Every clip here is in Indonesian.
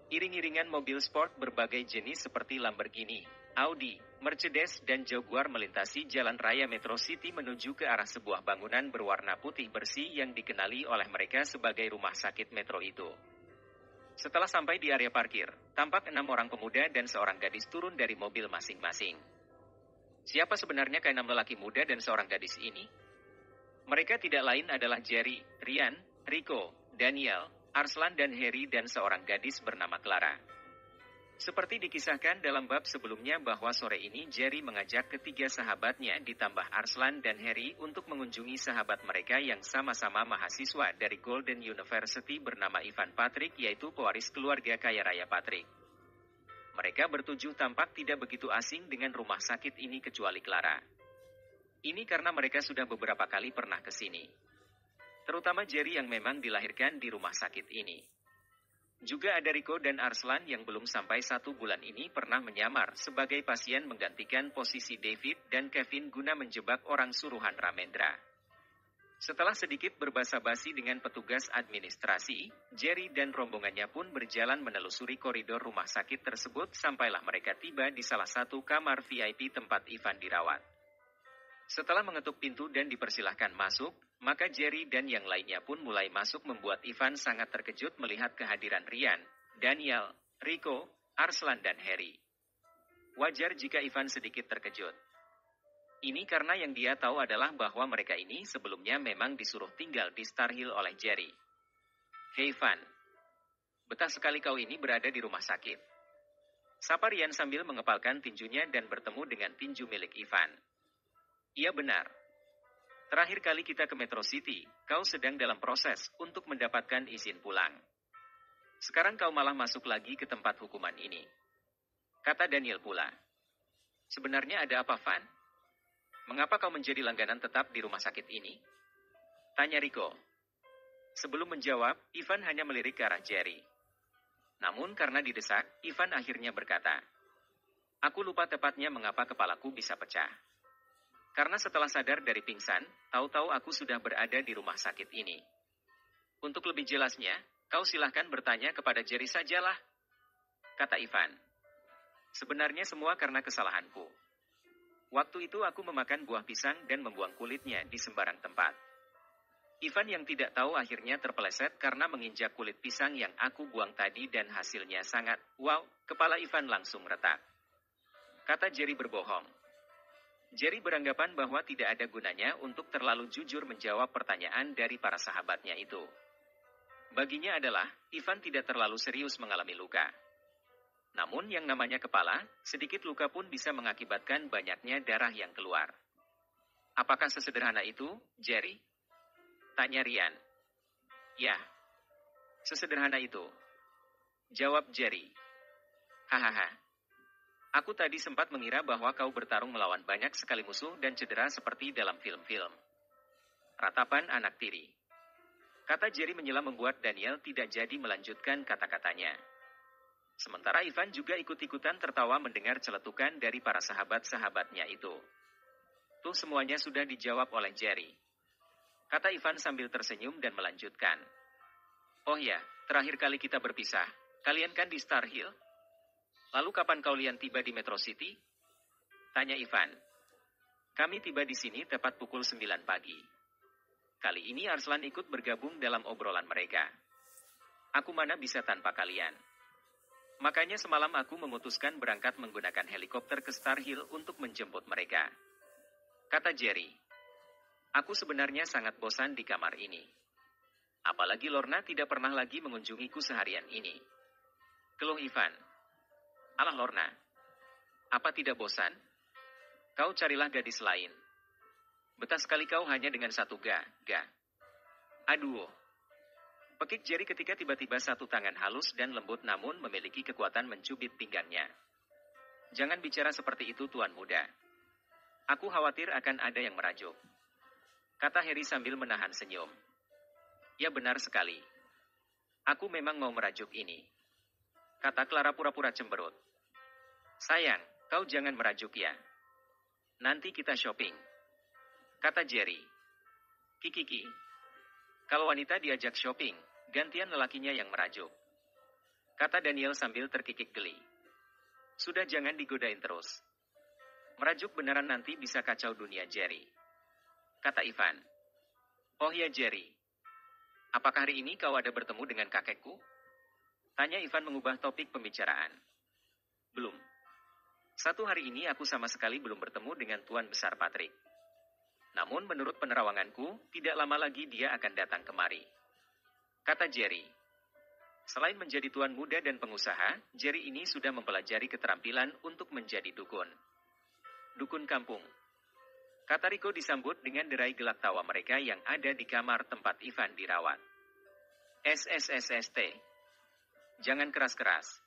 Iring-iringan mobil sport berbagai jenis seperti Lamborghini, Audi, Mercedes, dan Jaguar melintasi jalan raya Metro City menuju ke arah sebuah bangunan berwarna putih bersih yang dikenali oleh mereka sebagai rumah sakit Metro itu. Setelah sampai di area parkir, tampak 6 orang pemuda dan seorang gadis turun dari mobil masing-masing. Siapa sebenarnya ke-6 lelaki muda dan seorang gadis ini? Mereka tidak lain adalah Jerry, Ryan, Rico, Daniel, Arslan dan Harry dan seorang gadis bernama Clara. Seperti dikisahkan dalam bab sebelumnya bahwa sore ini Jerry mengajak ketiga sahabatnya ditambah Arslan dan Harry untuk mengunjungi sahabat mereka yang sama-sama mahasiswa dari Golden University bernama Ivan Patrick, yaitu pewaris keluarga kaya raya Patrick. Mereka bertujuh tampak tidak begitu asing dengan rumah sakit ini kecuali Clara. Ini karena mereka sudah beberapa kali pernah ke sini. Terutama Jerry yang memang dilahirkan di rumah sakit ini. Juga ada Rico dan Arslan yang belum sampai 1 bulan ini pernah menyamar sebagai pasien menggantikan posisi David dan Kevin guna menjebak orang suruhan Ramendra. Setelah sedikit berbasa-basi dengan petugas administrasi, Jerry dan rombongannya pun berjalan menelusuri koridor rumah sakit tersebut sampailah mereka tiba di salah satu kamar VIP tempat Ivan dirawat. Setelah mengetuk pintu dan dipersilahkan masuk, maka Jerry dan yang lainnya pun mulai masuk membuat Ivan sangat terkejut melihat kehadiran Ryan, Daniel, Rico, Arslan dan Harry. Wajar jika Ivan sedikit terkejut. Ini karena yang dia tahu adalah bahwa mereka ini sebelumnya memang disuruh tinggal di Star Hill oleh Jerry. "Hei Van, betah sekali kau ini berada di rumah sakit," sapa Ryan sambil mengepalkan tinjunya dan bertemu dengan tinju milik Ivan. "Iya benar. Terakhir kali kita ke Metro City, kau sedang dalam proses untuk mendapatkan izin pulang. Sekarang kau malah masuk lagi ke tempat hukuman ini," kata Daniel pula. "Sebenarnya ada apa, Van? Mengapa kau menjadi langganan tetap di rumah sakit ini?" tanya Rico. Sebelum menjawab, Ivan hanya melirik ke arah Jerry. Namun karena didesak, Ivan akhirnya berkata, "Aku lupa tepatnya mengapa kepalaku bisa pecah. Karena setelah sadar dari pingsan, tahu-tahu aku sudah berada di rumah sakit ini. Untuk lebih jelasnya, kau silahkan bertanya kepada Jerry sajalah," kata Ivan. "Sebenarnya semua karena kesalahanku. Waktu itu aku memakan buah pisang dan membuang kulitnya di sembarang tempat." Ivan yang tidak tahu akhirnya terpeleset karena menginjak kulit pisang yang aku buang tadi dan hasilnya sangat, wow, kepala Ivan langsung retak. Kata Jerry berbohong. Jerry beranggapan bahwa tidak ada gunanya untuk terlalu jujur menjawab pertanyaan dari para sahabatnya itu. Baginya adalah, Ivan tidak terlalu serius mengalami luka. Namun yang namanya kepala, sedikit luka pun bisa mengakibatkan banyaknya darah yang keluar. "Apakah sesederhana itu, Jerry?" tanya Ryan. "Ya, sesederhana itu," jawab Jerry. "Hahaha. Aku tadi sempat mengira bahwa kau bertarung melawan banyak sekali musuh dan cedera seperti dalam film-film. Ratapan anak tiri," kata Jerry menyela membuat Daniel tidak jadi melanjutkan kata-katanya. Sementara Ivan juga ikut-ikutan tertawa mendengar celetukan dari para sahabat-sahabatnya itu. "Tuh semuanya sudah dijawab oleh Jerry," kata Ivan sambil tersenyum dan melanjutkan. "Oh ya, terakhir kali kita berpisah, kalian kan di Star Hill? Lalu kapan kalian tiba di Metro City?" tanya Ivan. "Kami tiba di sini tepat pukul 9 pagi. Kali ini Arslan ikut bergabung dalam obrolan mereka. Aku mana bisa tanpa kalian. Makanya semalam aku memutuskan berangkat menggunakan helikopter ke Star Hill untuk menjemput mereka," kata Jerry. "Aku sebenarnya sangat bosan di kamar ini. Apalagi Lorna tidak pernah lagi mengunjungiku seharian ini," keluh Ivan. "Alah Lorna, apa tidak bosan? Kau carilah gadis lain. Betah sekali kau hanya dengan satu ga. Aduh," pekik Jerry ketika tiba-tiba satu tangan halus dan lembut namun memiliki kekuatan mencubit pinggangnya. "Jangan bicara seperti itu tuan muda. Aku khawatir akan ada yang merajuk," kata Harry sambil menahan senyum. "Ya benar sekali. Aku memang mau merajuk ini," kata Clara pura-pura cemberut. "Sayang, kau jangan merajuk ya. Nanti kita shopping," kata Jerry. "Kiki, kalau wanita diajak shopping, gantian lelakinya yang merajuk. kata Daniel sambil terkikik geli. Sudah, jangan digodain terus. Merajuk beneran nanti bisa kacau dunia Jerry, kata Ivan. Oh ya Jerry, apakah hari ini kau ada bertemu dengan kakekku? Tanya Ivan mengubah topik pembicaraan. Belum. Satu hari ini aku sama sekali belum bertemu dengan Tuan Besar Patrick. Namun menurut penerawanganku, tidak lama lagi dia akan datang kemari, kata Jerry. Selain menjadi tuan muda dan pengusaha, Jerry ini sudah mempelajari keterampilan untuk menjadi dukun. Dukun kampung, kata Rico disambut dengan derai gelak tawa mereka yang ada di kamar tempat Ivan dirawat. SSSST. Jangan keras-keras.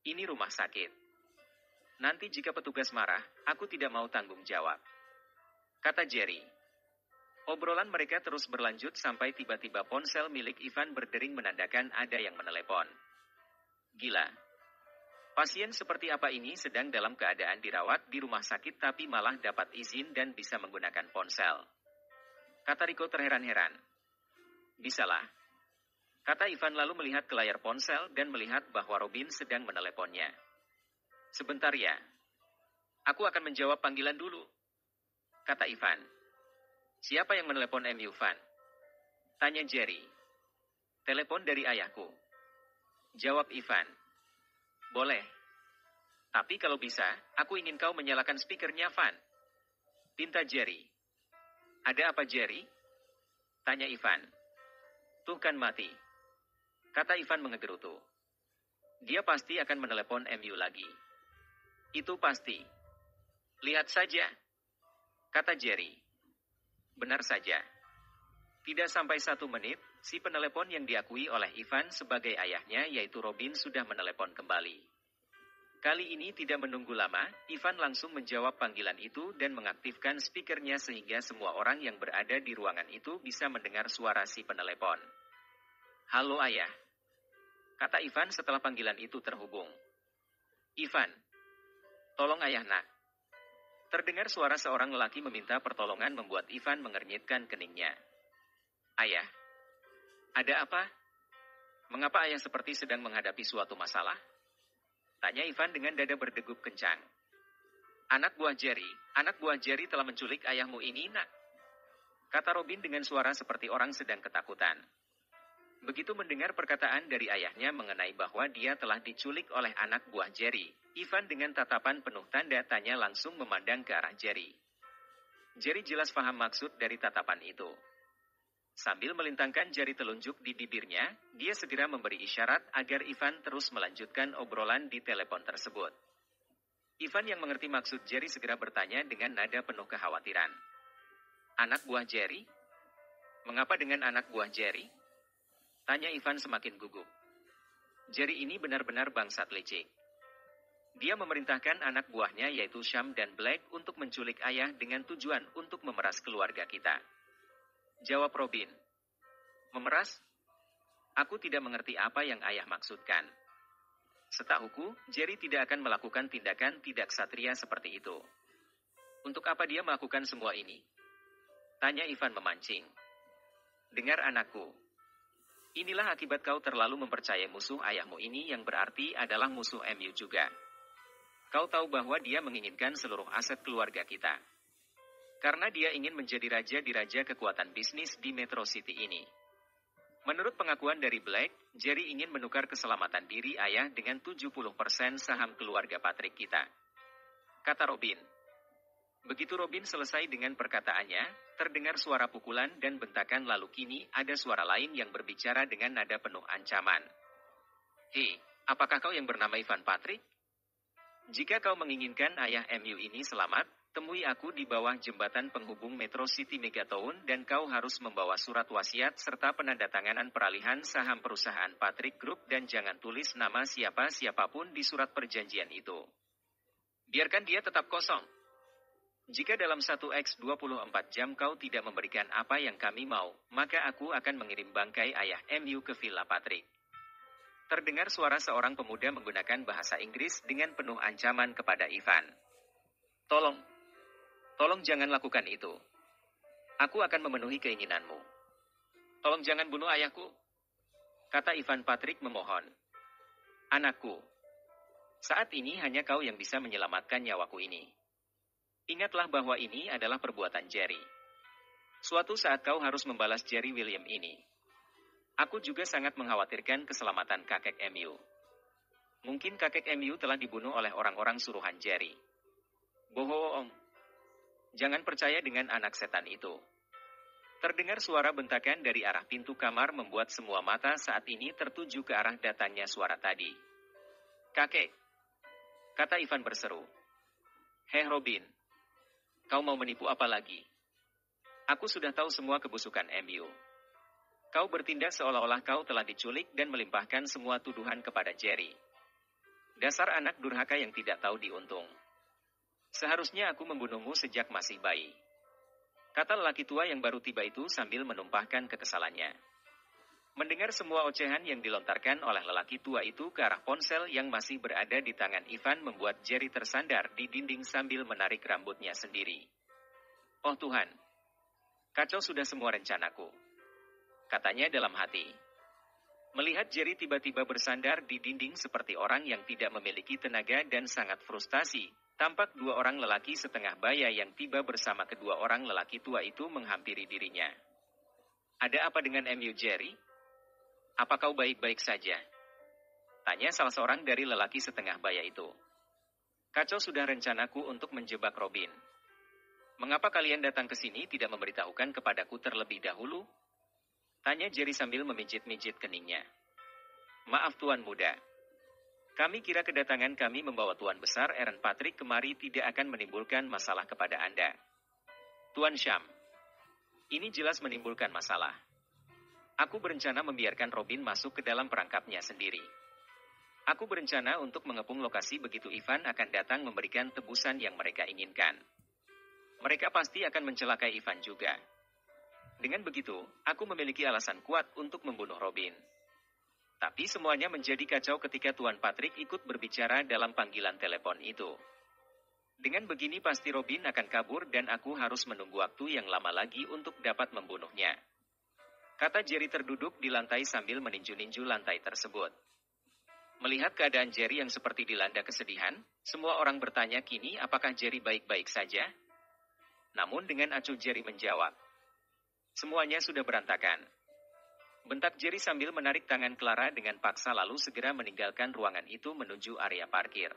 Ini rumah sakit. Nanti jika petugas marah, aku tidak mau tanggung jawab, kata Jerry. Obrolan mereka terus berlanjut sampai tiba-tiba ponsel milik Ivan berdering menandakan ada yang menelepon. Gila. Pasien seperti apa ini sedang dalam keadaan dirawat di rumah sakit tapi malah dapat izin dan bisa menggunakan ponsel, kata Rico terheran-heran. Bisalah, kata Ivan lalu melihat ke layar ponsel dan melihat bahwa Robin sedang meneleponnya. Sebentar ya. Aku akan menjawab panggilan dulu, kata Ivan. Siapa yang menelepon MU, Van? Tanya Jerry. Telepon dari ayahku, jawab Ivan. Boleh. Tapi kalau bisa, aku ingin kau menyalakan speakernya, Van, pinta Jerry. Ada apa, Jerry? Tanya Ivan. Tuh kan mati, kata Ivan mengegerutu. Dia pasti akan menelepon MU lagi. Itu pasti. Lihat saja, kata Jerry. Benar saja. Tidak sampai 1 menit, si penelepon yang diakui oleh Ivan sebagai ayahnya yaitu Robin sudah menelepon kembali. Kali ini tidak menunggu lama, Ivan langsung menjawab panggilan itu dan mengaktifkan speakernya sehingga semua orang yang berada di ruangan itu bisa mendengar suara si penelepon. Halo ayah, kata Ivan setelah panggilan itu terhubung. Ivan, tolong ayah nak. Terdengar suara seorang lelaki meminta pertolongan membuat Ivan mengernyitkan keningnya. Ayah, ada apa? Mengapa ayah seperti sedang menghadapi suatu masalah? Tanya Ivan dengan dada berdegup kencang. Anak buah Jerry telah menculik ayahmu ini, nak, kata Robin dengan suara seperti orang sedang ketakutan. Begitu mendengar perkataan dari ayahnya mengenai bahwa dia telah diculik oleh anak buah Jerry, Ivan dengan tatapan penuh tanda tanya langsung memandang ke arah Jerry. Jerry jelas paham maksud dari tatapan itu. Sambil melintangkan jari telunjuk di bibirnya, dia segera memberi isyarat agar Ivan terus melanjutkan obrolan di telepon tersebut. Ivan yang mengerti maksud Jerry segera bertanya dengan nada penuh kekhawatiran. Anak buah Jerry? Mengapa dengan anak buah Jerry? Tanya Ivan semakin gugup. Jerry ini benar-benar bangsat licik. Dia memerintahkan anak buahnya yaitu Sham dan Black untuk menculik ayah dengan tujuan untuk memeras keluarga kita, jawab Robin. Memeras? Aku tidak mengerti apa yang ayah maksudkan. Setahuku, Jerry tidak akan melakukan tindakan tidak ksatria seperti itu. Untuk apa dia melakukan semua ini? Tanya Ivan memancing. Dengar anakku. Inilah akibat kau terlalu mempercayai musuh ayahmu ini yang berarti adalah musuh MU juga. Kau tahu bahwa dia menginginkan seluruh aset keluarga kita. Karena dia ingin menjadi raja di raja kekuatan bisnis di Metro City ini. Menurut pengakuan dari Black, Jerry ingin menukar keselamatan diri ayah dengan 70% saham keluarga Patrick kita, kata Robin. Begitu Robin selesai dengan perkataannya, terdengar suara pukulan dan bentakan lalu kini ada suara lain yang berbicara dengan nada penuh ancaman. Hei, apakah kau yang bernama Ivan Patrick? Jika kau menginginkan ayah MU ini selamat, temui aku di bawah jembatan penghubung Metro City Megatown dan kau harus membawa surat wasiat serta penandatanganan peralihan saham perusahaan Patrick Group dan jangan tulis nama siapapun di surat perjanjian itu. Biarkan dia tetap kosong. Jika dalam 1x24 jam kau tidak memberikan apa yang kami mau, maka aku akan mengirim bangkai ayah MU ke Villa Patrick. Terdengar suara seorang pemuda menggunakan bahasa Inggris dengan penuh ancaman kepada Ivan. Tolong jangan lakukan itu. Aku akan memenuhi keinginanmu. Tolong jangan bunuh ayahku, kata Ivan Patrick memohon. Anakku, saat ini hanya kau yang bisa menyelamatkan nyawaku ini. Ingatlah bahwa ini adalah perbuatan Jerry. Suatu saat kau harus membalas Jerry William ini. Aku juga sangat mengkhawatirkan keselamatan kakek MU. Mungkin kakek MU telah dibunuh oleh orang-orang suruhan Jerry. Bohong. Jangan percaya dengan anak setan itu. Terdengar suara bentakan dari arah pintu kamar membuat semua mata saat ini tertuju ke arah datangnya suara tadi. Kakek, kata Ivan berseru. Hei Robin, kau mau menipu apa lagi? Aku sudah tahu semua kebusukan MU. Kau bertindak seolah-olah kau telah diculik dan melimpahkan semua tuduhan kepada Jerry. Dasar anak durhaka yang tidak tahu diuntung. Seharusnya aku membunuhmu sejak masih bayi. Kata lelaki tua yang baru tiba itu sambil menumpahkan kekesalannya. Mendengar semua ocehan yang dilontarkan oleh lelaki tua itu ke arah ponsel yang masih berada di tangan Ivan membuat Jerry tersandar di dinding sambil menarik rambutnya sendiri. Oh Tuhan, kacau sudah semua rencanaku, katanya dalam hati. Melihat Jerry tiba-tiba bersandar di dinding seperti orang yang tidak memiliki tenaga dan sangat frustasi, tampak dua orang lelaki setengah baya yang tiba bersama kedua orang lelaki tua itu menghampiri dirinya. Ada apa dengan MU Jerry? Apa kau baik-baik saja? Tanya salah seorang dari lelaki setengah baya itu. Kacau sudah rencanaku untuk menjebak Robin. Mengapa kalian datang ke sini tidak memberitahukan kepadaku terlebih dahulu? Tanya Jerry sambil memijit-mijit keningnya. Maaf Tuan Muda. Kami kira kedatangan kami membawa Tuan Besar Aaron Patrick kemari tidak akan menimbulkan masalah kepada Anda. Tuan Sham, ini jelas menimbulkan masalah. Aku berencana membiarkan Robin masuk ke dalam perangkapnya sendiri. Aku berencana untuk mengepung lokasi begitu Ivan akan datang memberikan tebusan yang mereka inginkan. Mereka pasti akan mencelakai Ivan juga. Dengan begitu, aku memiliki alasan kuat untuk membunuh Robin. Tapi semuanya menjadi kacau ketika Tuan Patrick ikut berbicara dalam panggilan telepon itu. Dengan begini pasti Robin akan kabur dan aku harus menunggu waktu yang lama lagi untuk dapat membunuhnya. Kata Jerry terduduk di lantai sambil meninju-ninju lantai tersebut. Melihat keadaan Jerry yang seperti dilanda kesedihan, semua orang bertanya kini apakah Jerry baik-baik saja? Namun dengan acuh Jerry menjawab. Semuanya sudah berantakan. Bentak Jerry sambil menarik tangan Clara dengan paksa lalu segera meninggalkan ruangan itu menuju area parkir.